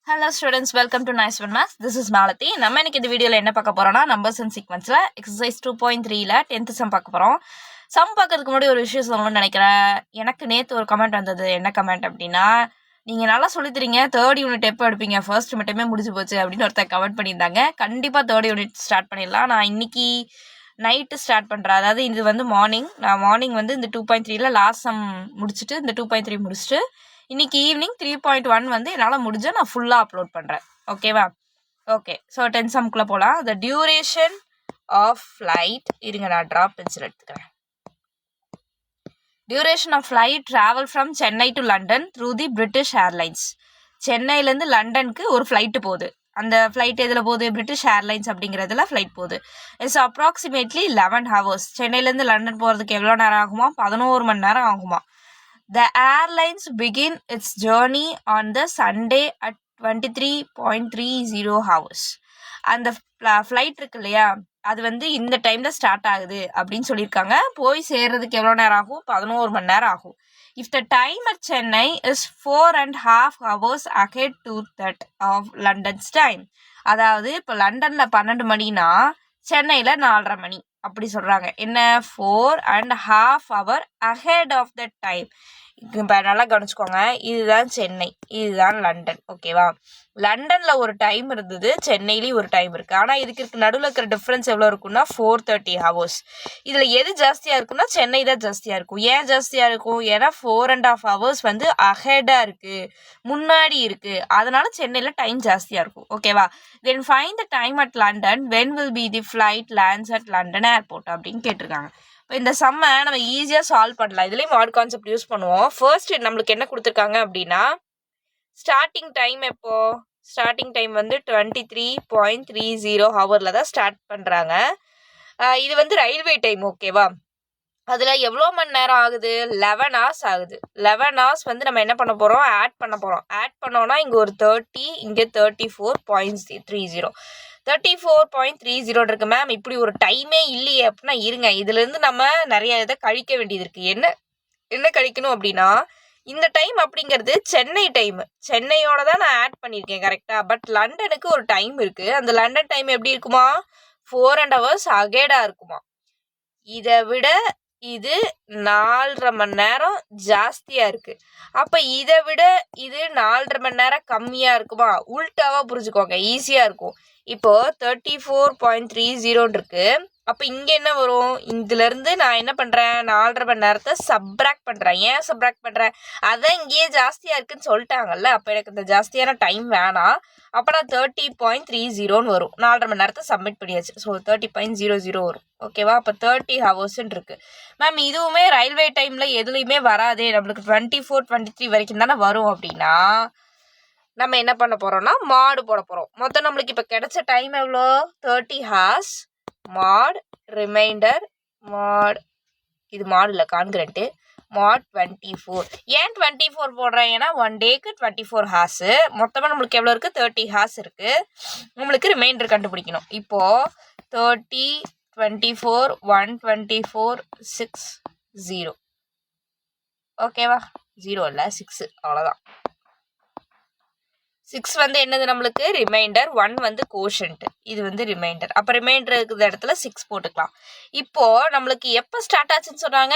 Hello students, welcome to Nice One Maths. This is Malathi. நம்ம இன்னைக்கு இந்த வீடியோல என்ன பார்க்க போறோம்னா நம்பர்ஸ் அண்ட் சீக்வென்ஸ்ல எக்ஸசைஸ் 2.3ல 10th சம் பார்க்க போறோம். சம் பார்க்கறதுக்கு முன்னாடி ஒரு விஷயம் சொல்லணும்னு நினைக்கிறேன். எனக்கு நேத்து ஒரு கமெண்ட் வந்தது. என்ன கமெண்ட் அப்படின்னா, நீங்க நல்லா சொல்லித் தரீங்க, தேர்ட் யூனிட் எப்போ எடுப்பீங்க, ஃபர்ஸ்ட் மட்டுமே முடிஞ்சு போச்சு அப்படின்னு ஒருத்தர் கமெண்ட் பண்ணியிருந்தாங்க. கண்டிப்பா தேர்ட் யூனிட் ஸ்டார்ட் பண்ணிடலாம். நான் இன்னைக்கு நைட்டு ஸ்டார்ட் பண்ணுறேன். அதாவது இது வந்து மார்னிங் வந்து இந்த 2.3ல லாஸ்ட் சம் முடிச்சுட்டு இந்த 2.3 முடிச்சுட்டு இன்னைக்கு ஈவினிங் 3.1 வந்து என்னால் முடிஞ்ச நான் ஃபுல்லாக அப்லோட் பண்ணுறேன். ஓகேவா? ஓகே, ஸோ 10 சம்குள்ளே போகலாம். த டியூரேஷன் ஆஃப் ஃப்ளைட், இருங்க நான் ட்ராப் பென்சில் எடுத்துக்கிறேன். Duration of flight travel from Chennai to London through the British Airlines. சென்னையிலேருந்து லண்டனுக்கு ஒரு ஃப்ளைட்டு போகுது. அந்த ஃப்ளைட் எதில் போகுது? பிரிட்டிஷ் ஏர்லைன்ஸ் அப்படிங்கிறதுல ஃப்ளைட் போகுது. It's approximately 11 hours. சென்னையிலேருந்து லண்டன் போகிறதுக்கு எவ்வளோ நேரம் ஆகுமா? 11 மணி நேரம் ஆகுமா? The airlines begin its journey on the Sunday at 23.30 hours. அந்த ஃப்ளைட் இருக்கு இல்லையா, அது வந்து இந்த டைம்ல ஸ்டார்ட் ஆகுது அப்படின்னு சொல்லியிருக்காங்க. போய் சேர்றதுக்கு எவ்வளோ நேரம் ஆகும்? 11 மணி நேரம் ஆகும். If the time at Chennai is 4.5 hours ahead to that of London's time. அதாவது இப்போ லண்டன்ல 12 மணினா சென்னையில் 4:30 மணி அப்படி சொல்கிறாங்க. என்ன? 4.5 hours ahead of that time. இப்போ நல்லா கவனிச்சுக்கோங்க, இதுதான் சென்னை, இதுதான் லண்டன். ஓகேவா? லண்டனில் ஒரு டைம் இருந்தது, சென்னையிலையும் ஒரு டைம் இருக்குது. ஆனால் இதுக்கு நடுவில் இருக்கிற டிஃப்ரென்ஸ் எவ்வளோ இருக்குன்னா 4:30 hours. இதில் எது ஜாஸ்தியாக இருக்குன்னா சென்னை தான் ஜாஸ்தியாக இருக்கும். ஏன் ஜாஸ்தியாக இருக்கும்? ஏன்னா 4.5 hours வந்து அஹெடாக இருக்குது, முன்னாடி இருக்குது. அதனால சென்னையில் டைம் ஜாஸ்தியாக இருக்கும். ஓகேவா? Then find the time at London, when will be the flight lands at London airport அப்படின்னு கேட்டிருக்காங்க. இப்போ இந்த சம்மை நம்ம ஈஸியாக சால்வ் பண்ணலாம். இதுலேயும் மாட் கான்செப்ட் யூஸ் பண்ணுவோம். ஃபர்ஸ்ட் நம்மளுக்கு என்ன கொடுத்துருக்காங்க அப்படின்னா, ஸ்டார்டிங் டைம் எப்போ? ஸ்டார்டிங் டைம் வந்து 23.30 ஹவரில் தான் ஸ்டார்ட் பண்ணுறாங்க. இது வந்து ரயில்வே டைம். ஓகேவா? அதில் எவ்வளோ மணி நேரம் ஆகுது? 11 hours ஆகுது. 11 hours வந்து நம்ம என்ன பண்ண போகிறோம்? ஆட் பண்ண போகிறோம். ஆட் பண்ணோன்னா இங்கே ஒரு 30, இங்கே 34.30. 34.30 இருக்கு. மேம் இப்படி ஒரு டைமே இல்லையே அப்படின்னா, இருங்க, இதுலேருந்து நம்ம நிறைய இதை கழிக்க வேண்டியது இருக்குது. என்ன கழிக்கணும் அப்படின்னா, இந்த டைம் அப்படிங்கிறது சென்னை டைம், சென்னையோட தான் நான் ஆட் பண்ணியிருக்கேன். கரெக்டாக? பட் லண்டனுக்கு ஒரு டைம் இருக்குது. அந்த லண்டன் டைம் எப்படி இருக்குமா? 4.5 hours அகேடாக இருக்குமா? இதை விட இது 4.5 மணி நேரம் ஜாஸ்தியாக இருக்குது. அப்போ இதை விட இது 4.5 மணி நேரம் கம்மியாக இருக்குமா? உல்ட்டாவாக புரிஞ்சுக்கோங்க, ஈஸியாக இருக்கும். இப்போ 34.30 இருக்கு. அப்போ இங்கே என்ன வரும்? இதுலேருந்து நான் என்ன பண்ணுறேன்? 4.5 மணி நேரத்தை சப்ராக்ட் பண்ணுறேன். ஏன் சப்ராக்ட் பண்ணுறேன்? அதான் இங்கேயே ஜாஸ்தியாக இருக்குன்னு சொல்லிட்டாங்கல்ல. அப்போ எனக்கு இந்த ஜாஸ்தியான டைம் வேணாம். அப்போ நான் 30.30 வரும். 4.5 மணி நேரத்தை சப்மிட் பண்ணியாச்சு. ஸோ 30.00 வரும். ஓகேவா? அப்போ 30 hours இருக்குது. மேம் இதுவுமே ரயில்வே டைமில் எதுலேயுமே வராதே, நம்மளுக்கு 24-23 வரைக்கும் தானே வரும் அப்படின்னா, நம்ம என்ன பண்ண போகிறோம்னா மாடு போட போகிறோம். மொத்தம் நம்மளுக்கு இப்போ கிடைச்ச டைம் எவ்வளோ? 30 hours மாட் ரிமைண்டர் மாட், இது மாடு இல்லை கான்கிரண்ட்டு, மாட் 24. ஏன் 24 போடுறேன்? ஏன்னா 1 டேக்கு 24 hours. மொத்தமாக நம்மளுக்கு எவ்வளோ இருக்குது? 30 hours இருக்குது. நம்மளுக்கு ரிமைண்டர் கண்டுபிடிக்கணும். இப்போது 30, 24, 124, 6, 0. ஓகேவா? 0 இல்லை 6, அவ்வளோதான். 6 வந்து என்னது? நம்மளுக்கு ரிமைண்டர். 1 வந்து கோஷன்ட், இது வந்து ரிமைண்டர். அப்போ ரிமைண்டர் இருக்கிற இடத்துல 6 போட்டுக்கலாம். இப்போது நம்மளுக்கு எப்போ ஸ்டார்ட் ஆச்சுன்னு சொன்னாங்க?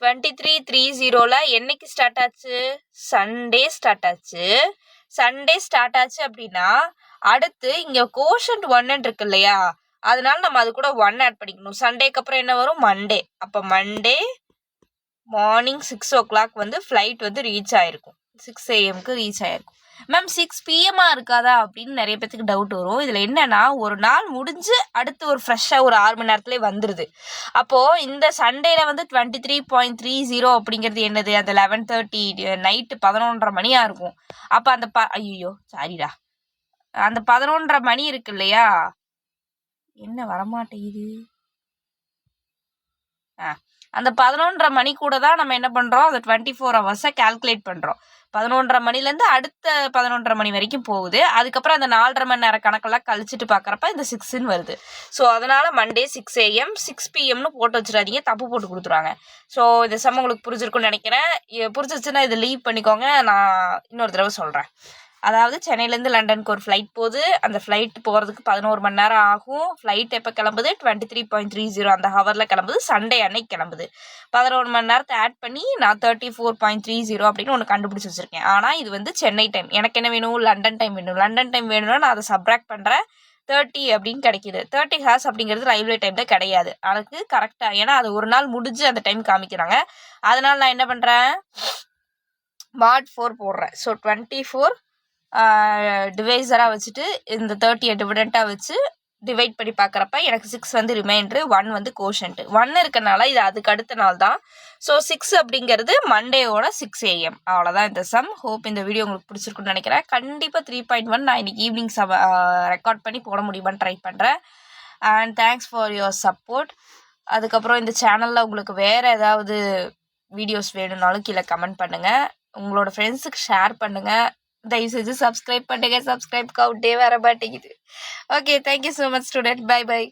23:30 என்னைக்கு ஸ்டார்ட் ஆச்சு? சண்டே ஸ்டார்ட் ஆச்சு. சண்டே ஸ்டார்ட் ஆச்சு அப்படின்னா அடுத்து இங்கே கோஷன்ட் 1 இருக்கு இல்லையா, அதனால நம்ம அது கூட 1 ஆட் பண்ணிக்கணும். சண்டேக்கு அப்புறம் என்ன வரும்? மண்டே. அப்போ மண்டே மார்னிங் 6 o'clock வந்து ஃப்ளைட் வந்து ரீச் ஆகிருக்கும். 6 AM ரீச் ஆகிருக்கும். மேம் 6 PM இருக்காதா அப்படின்னு நிறைய பேத்துக்கு டவுட் வரும். இதில் என்னன்னா, ஒரு நாள் முடிஞ்சு அடுத்து ஒரு ஃப்ரெஷ்ஷாக ஒரு 6 மணி நேரத்துலேயே வந்துடுது. அப்போது இந்த சண்டேல வந்து 23.30 அப்படிங்கிறது என்னது? அந்த 11:30 நைட்டு 11:30 மணியாக இருக்கும். அப்போ அந்த சாரிடா, அந்த 11:30 மணி இருக்கு இல்லையா, என்ன வரமாட்டேங்குது? அந்த 11:30 மணி கூட தான் நம்ம என்ன பண்ணுறோம்? அந்த 24 hours கால்குலேட் பண்ணுறோம். 11:30 மணிலேருந்து அடுத்த 11:30 மணி வரைக்கும் போகுது. அதுக்கப்புறம் அந்த 4.5 மணி நேரம் கணக்கெல்லாம் கழிச்சிட்டு பார்க்குறப்ப இந்த 6ன்னு வருது. ஸோ அதனால் மண்டே 6 AM 6 PMனு போட்டு வச்சிடாதீங்க, தப்பு போட்டு கொடுத்துருவாங்க. ஸோ இந்த சம் உங்களுக்கு புரிஞ்சிருக்குன்னு நினைக்கிறேன். புரிஞ்சிச்சுன்னா இதை லீவ் பண்ணிக்கோங்க. நான் இன்னொரு தடவை சொல்கிறேன். அதாவது சென்னையிலேருந்து லண்டனுக்கு ஒரு ஃப்ளைட் போகுது. அந்த ஃப்ளைட் போகிறதுக்கு 11 மணி நேரம் ஆகும். ஃப்ளைட் எப்போ கிளம்புது 23.30 அந்த ஹவரில் கிளம்புது. சண்டே அன்னைக்கு கிளம்புது. 11 மணி நேரத்தை ஆட் பண்ணி நான் 34.30 அப்படின்னு ஒன்று கண்டுபிடிச்சி வச்சுருக்கேன். ஆனால் இது வந்து சென்னை டைம். எனக்கு என்ன வேணும், லண்டன் டைம் வேணும். லண்டன் டைம் வேணும்னா நான் அதை சப்ராக்ட் பண்ணுறேன். 30 அப்படின்னு கிடைக்கிது. 30 ஹார்ஸ் அப்படிங்கிறது ரயில்வே டைமில் கிடையாது. அதுக்கு கரெக்டாக, ஏன்னா அது ஒரு நாள் முடிஞ்சு அந்த டைம் காமிக்கிறாங்க. அதனால் நான் என்ன பண்ணுறேன், mod 4 போடுறேன். ஸோ 24 டிவைசராக வச்சுட்டு இந்த 30 டிவிடெண்ட்டாக வச்சு டிவைட் பண்ணி பார்க்குறப்ப எனக்கு 6 வந்து ரிமைண்டரு, 1 வந்து கோஷன்ட்டு. 1 இருக்கனால இது அதுக்கு அடுத்த நாள் தான். ஸோ 6 அப்படிங்கிறது மண்டேவோட 6 AM. அவ்வளோதான் இந்த சம். ஹோப் இந்த வீடியோ உங்களுக்கு பிடிச்சிருக்குன்னு நினைக்கிறேன். கண்டிப்பாக 3.1 நான் இன்னைக்கு ஈவினிங் ரெக்கார்ட் பண்ணி போட முடியுமான்னு ட்ரை பண்ணுறேன். And thanks for your support. அதுக்கப்புறம் இந்த சேனலில் உங்களுக்கு வேறு ஏதாவது வீடியோஸ் வேணும்னாலும் கீழே கமெண்ட் பண்ணுங்கள். உங்களோட ஃப்ரெண்ட்ஸுக்கு ஷேர் பண்ணுங்கள். தயவு செஞ்சு சப்ஸ்கிரைப் பண்ணுங்க. சப்ஸ்கிரைப் கவுண்டே வர மாட்டேங்குது. Okay, thank you so much student. Bye by.